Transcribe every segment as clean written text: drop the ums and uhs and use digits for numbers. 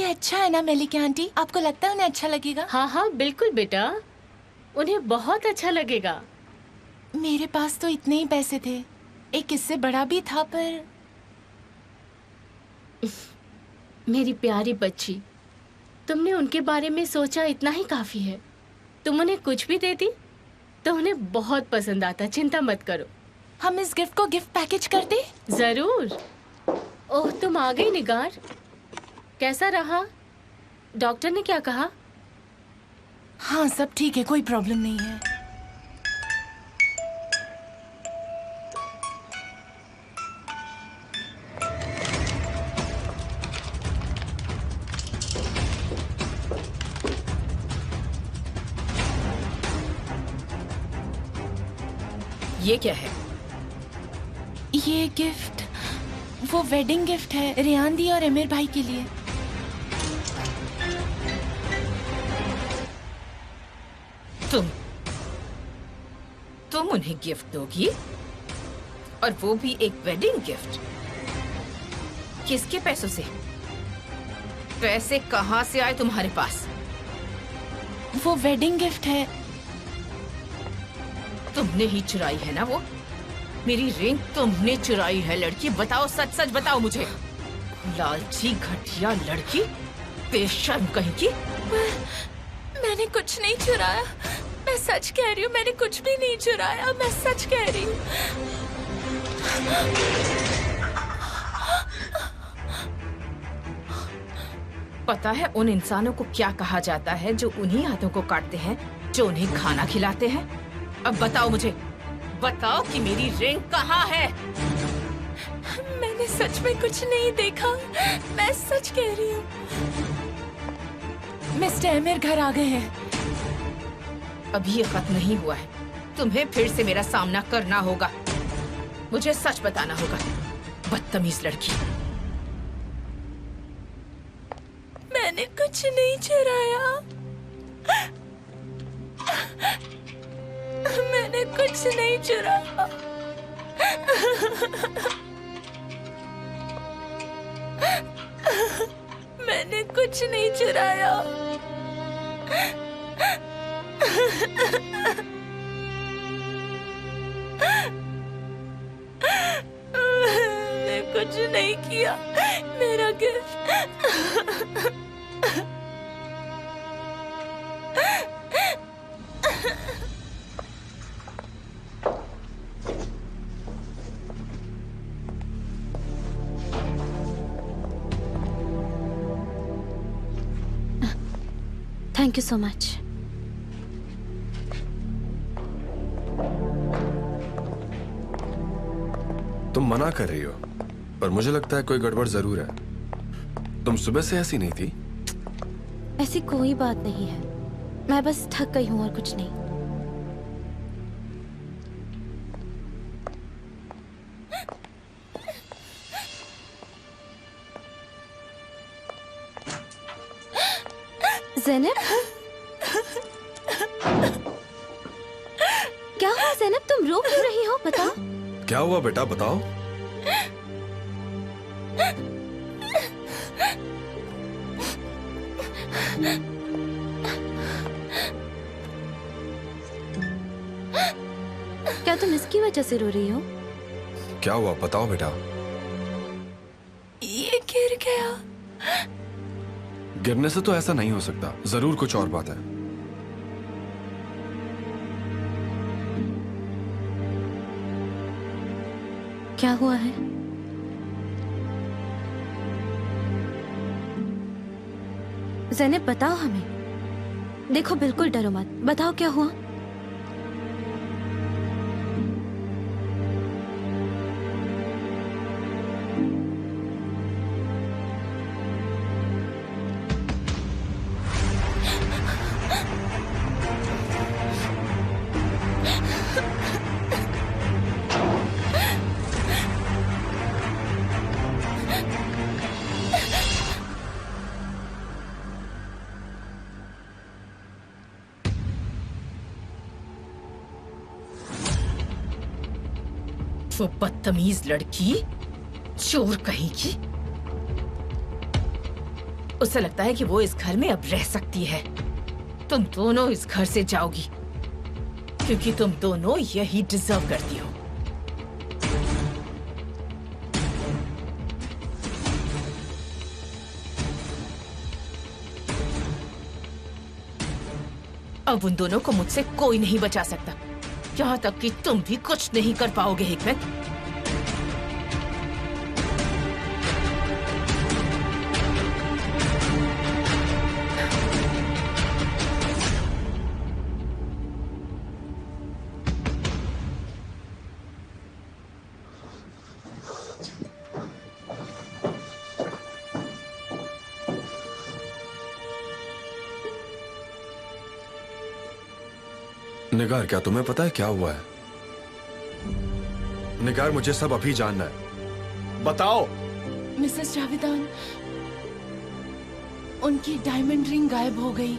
ये अच्छा है ना मेलिका आंटी? आपको लगता है उन्हें अच्छा लगेगा? हाँ हाँ बिल्कुल बेटा, उन्हें बहुत अच्छा लगेगा। मेरे पास तो इतने ही पैसे थे, एक इससे बड़ा भी था पर। मेरी प्यारी बच्ची, तुमने उनके बारे में सोचा इतना ही काफी है। तुम उन्हें कुछ भी देती तो उन्हें बहुत पसंद आता, चिंता मत करो। हम इस गिफ्ट को गिफ्ट पैकेज कर दें? जरूर। ओह तुम आ गई निगार, कैसा रहा? डॉक्टर ने क्या कहा? हाँ सब ठीक है, कोई प्रॉब्लम नहीं है। ये क्या है? ये गिफ्ट वो वेडिंग गिफ्ट है रेहान दी और एमिर भाई के लिए। तुम उन्हें गिफ्ट दोगी, और वो भी एक वेडिंग गिफ्ट? किसके पैसों से? पैसे कहाँ से आए तुम्हारे पास? वो वेडिंग गिफ्ट है। तुमने ही चुराई है ना वो? मेरी रिंग तुमने चुराई है लड़की, बताओ, सच सच बताओ मुझे। लालची घटिया लड़की, बेशर्म कहीं की। मैंने कुछ नहीं चुराया, मैं सच कह रही हूँ, मैंने कुछ भी नहीं चुराया, मैं सच कह रही हूँ। पता है उन इंसानों को क्या कहा जाता है जो उन्हीं हाथों को काटते हैं जो उन्हें खाना खिलाते हैं? अब बताओ मुझे, बताओ कि मेरी रिंग कहाँ है? मैंने सच में कुछ नहीं देखा, मैं सच कह रही हूँ। मिस्टर एमिर घर आ गए हैं। अभी ये खत्म नहीं हुआ है, तुम्हें फिर से मेरा सामना करना होगा। मुझे सच बताना होगा, बदतमीज लड़की। मैंने कुछ नहीं चुराया, मैंने कुछ नहीं चुराया। मैंने कुछ नहीं चुराया। मैंने कुछ नहीं किया, मेरा gift. Thank you so much. तुम मना कर रही हो, पर मुझे लगता है कोई गड़बड़ जरूर है। तुम सुबह से ऐसी नहीं थी। ऐसी कोई बात नहीं है, मैं बस थक गई हूँ और कुछ नहीं। ज़ैनब, क्या हुआ ज़ैनब, तुम रो क्यों रही हो? बताओ। क्या हुआ बेटा, बताओ। क्या तुम इसकी वजह से रो रही हो? क्या हुआ बताओ बेटा। ये गिर गया। गिरने से तो ऐसा नहीं हो सकता, जरूर कुछ और बात है। क्या हुआ है? ज़ैनब बताओ हमें। देखो बिल्कुल डरो मत, बताओ क्या हुआ। वो बदतमीज लड़की, चोर कहीं की। उसे लगता है कि वो इस घर में अब रह सकती है। तुम दोनों इस घर से जाओगी क्योंकि तुम दोनों यही डिजर्व करती हो। अब उन दोनों को मुझसे कोई नहीं बचा सकता, यहाँ तक कि तुम भी कुछ नहीं कर पाओगे हिकमत। निगार, क्या तुम्हें पता है क्या हुआ है? निगार, मुझे सब अभी जानना है, बताओ। मिसेस जावेदान, उनकी डायमंड रिंग गायब हो गई।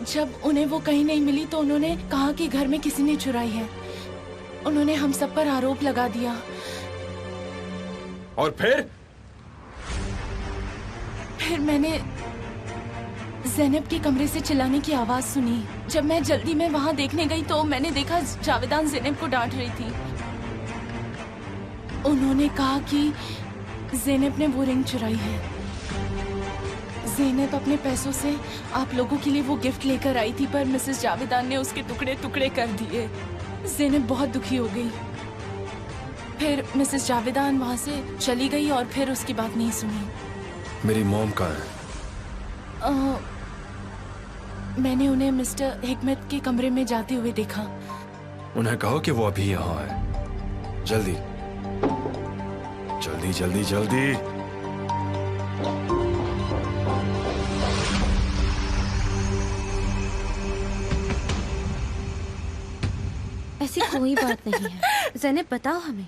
जब उन्हें वो कहीं नहीं मिली तो उन्होंने कहा कि घर में किसी ने चुराई है। उन्होंने हम सब पर आरोप लगा दिया। और फिर मैंने ज़ैनब के कमरे से चिल्लाने की आवाज सुनी। जब मैं जल्दी में वहां देखने गई तो मैंने देखा जावेदान ज़ैनब को डांट रही थी। उन्होंने कहा कि ज़ैनब ने वो रिंग चुराई है। ज़ैनब अपने पैसों से आप लोगों के लिए वो गिफ्ट लेकर आई थी, पर मिसेस जावेदान ने उसके टुकड़े टुकड़े कर दिए। ज़ैनब बहुत दुखी हो गई। फिर मिसेस जावेदान वहां से चली गई और फिर उसकी बात नहीं सुनी। मेरी मॉम कहाँ है? मैंने उन्हें मिस्टर हिकमत के कमरे में जाते हुए देखा। उन्हें कहो कि वो अभी यहाँ है। जल्दी जल्दी जल्दी जल्दी। ऐसी कोई बात नहीं है। ज़ैनब, बताओ हमें।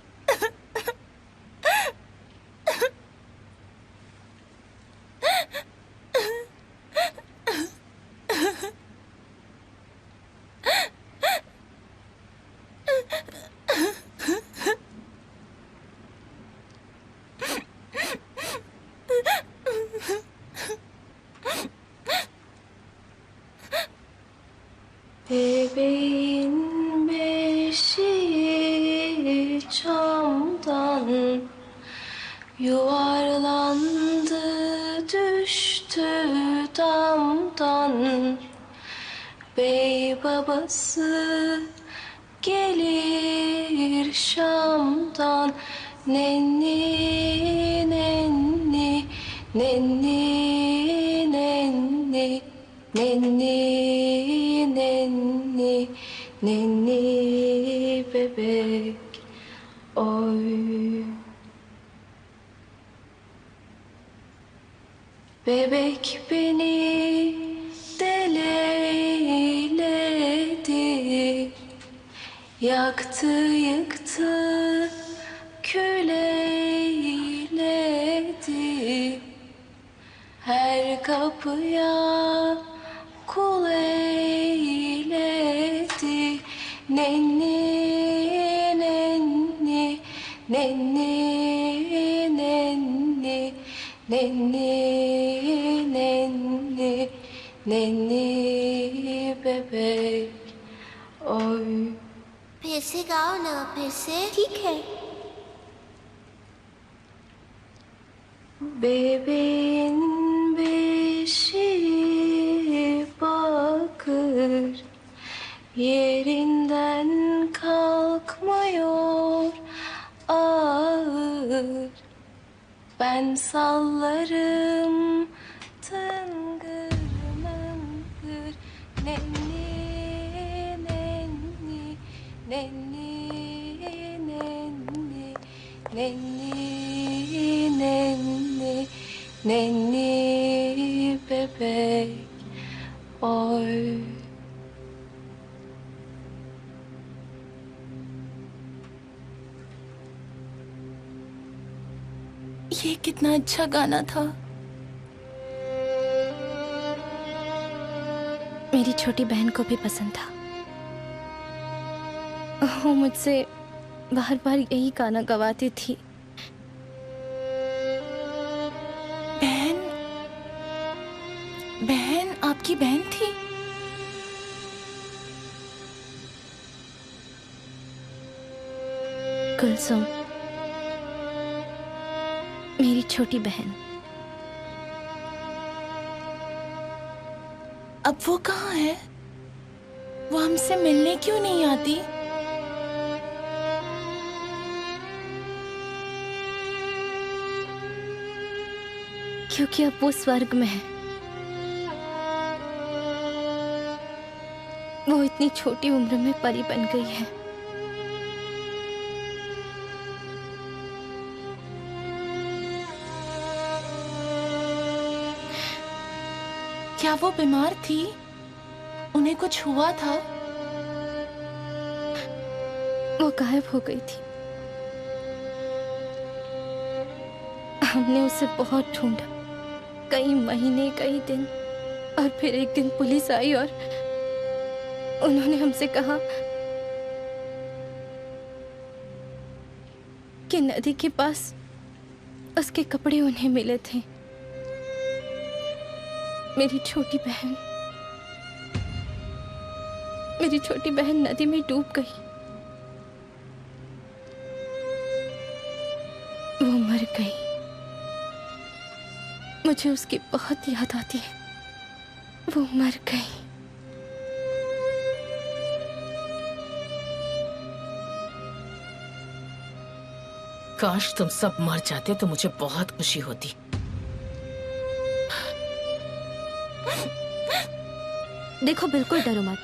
Bebeğin beşiği camdan yuvarlandı, düştü damdan. Bey babası gelir Şam'dan. Nenni nenni nenni nenni nenni nenni nenni bebek oy. Bebek beni deleyledi, yaktı yıktı kül eyledi. Her kapıya kul eyledi. Nenni nenni nenni nenni nenni nenni nenni bebek oy. फिर से गाओ ना, फिर से। ठीक है। Bebeğin beşiği bakır, yerinden kalkmıyor ağır. Ben sallarım tıngır mıngır. Nenni nenni nenni nenni nenni nenni nenni bebek oy. ये कितना अच्छा गाना था। मेरी छोटी बहन को भी पसंद था। वो मुझसे बार बार यही गाना गवाती थी। बहन, बहन आपकी बहन थी? कुलसुम, मेरी छोटी बहन। अब वो कहाँ है? वो हमसे मिलने क्यों नहीं आती? क्योंकि अब वो स्वर्ग में है। वो इतनी छोटी उम्र में परी बन गई है। क्या वो बीमार थी? उन्हें कुछ हुआ था? वो गायब हो गई थी। हमने उसे बहुत ढूंढा, कई महीने, कई दिन, और फिर एक दिन पुलिस आई और उन्होंने हमसे कहा कि नदी के पास उसके कपड़े उन्हें मिले थे। मेरी छोटी बहन नदी में डूब गई। वो मर गई। मुझे उसकी बहुत याद आती है। वो मर गई। काश तुम सब मर जाते तो मुझे बहुत खुशी होती। देखो, बिल्कुल डरो मत।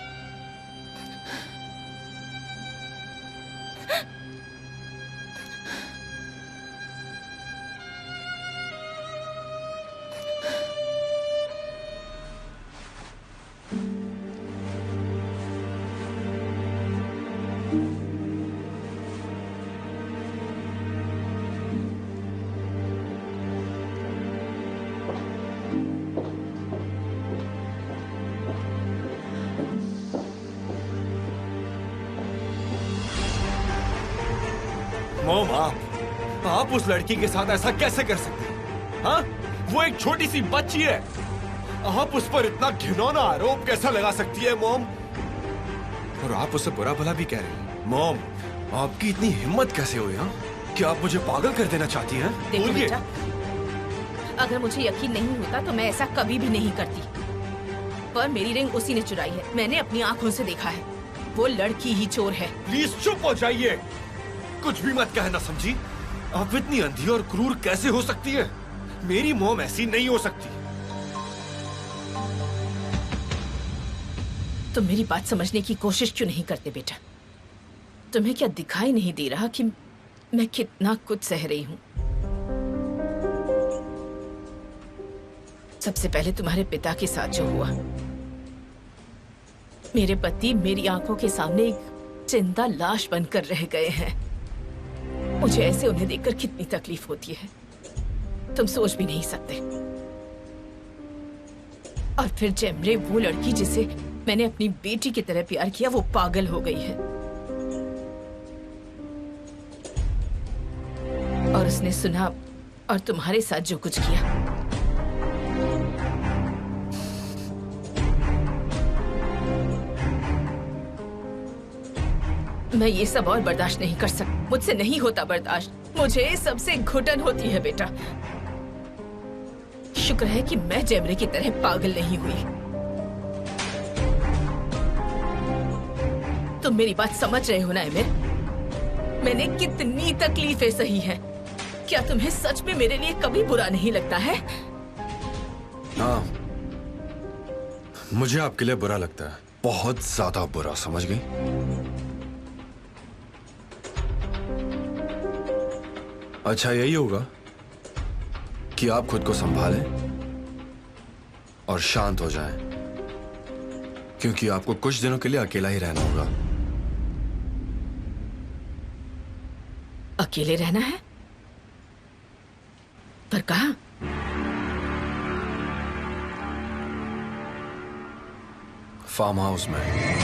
मोम, आप उस लड़की के साथ ऐसा कैसे कर सकते हैं? हाँ? वो एक छोटी सी बच्ची है। आप उस पर इतना घिनौना आरोप कैसा लगा सकती है मोम? और आप उससे बुरा भला भी कह रही हैं। मॉम, आपकी इतनी हिम्मत कैसे हुई? हाँ, क्या आप मुझे पागल कर देना चाहती हैं? देखो बोलिए। बेटा, अगर मुझे यकीन नहीं होता तो मैं ऐसा कभी भी नहीं करती। पर मेरी रिंग उसी ने चुराई है। मैंने अपनी आंखों से देखा है। वो लड़की ही चोर है। प्लीज चुप हो जाइए। कुछ भी मत कहना, समझी? आप इतनी अंधी और क्रूर कैसे हो सकती है? मेरी मॉम ऐसी नहीं हो सकती। तुम मेरी बात समझने की कोशिश क्यों नहीं करते बेटा? तुम्हें क्या दिखाई नहीं दे रहा कि मैं कितना कुछ सह रही हूँ? सबसे पहले तुम्हारे पिता के साथ जो हुआ। मेरे पति मेरी आंखों के सामने एक जिंदा लाश बनकर रह गए हैं। मुझे ऐसे उन्हें देखकर कितनी तकलीफ होती है, तुम सोच भी नहीं सकते। और फिर जेमरे, वो लड़की जिसे मैंने अपनी बेटी की तरह प्यार किया, वो पागल हो गई है। और उसने सुना और तुम्हारे साथ जो कुछ किया। मैं ये सब और बर्दाश्त नहीं कर सकती। मुझसे नहीं होता बर्दाश्त। मुझे सबसे घुटन होती है बेटा। शुक्र है कि मैं जेमरे की तरह पागल नहीं हुई। तुम मेरी बात समझ रहे हो ना एमिर? मैंने कितनी तकलीफें सही हैं। क्या तुम्हें सच में मेरे लिए कभी बुरा नहीं लगता है? हाँ, मुझे आपके लिए बुरा लगता है, बहुत ज्यादा बुरा, समझ गई? अच्छा, यही होगा कि आप खुद को संभालें और शांत हो जाएं, क्योंकि आपको कुछ दिनों के लिए अकेला ही रहना होगा। अकेले रहना है? पर कहाँ? फार्म हाउस में।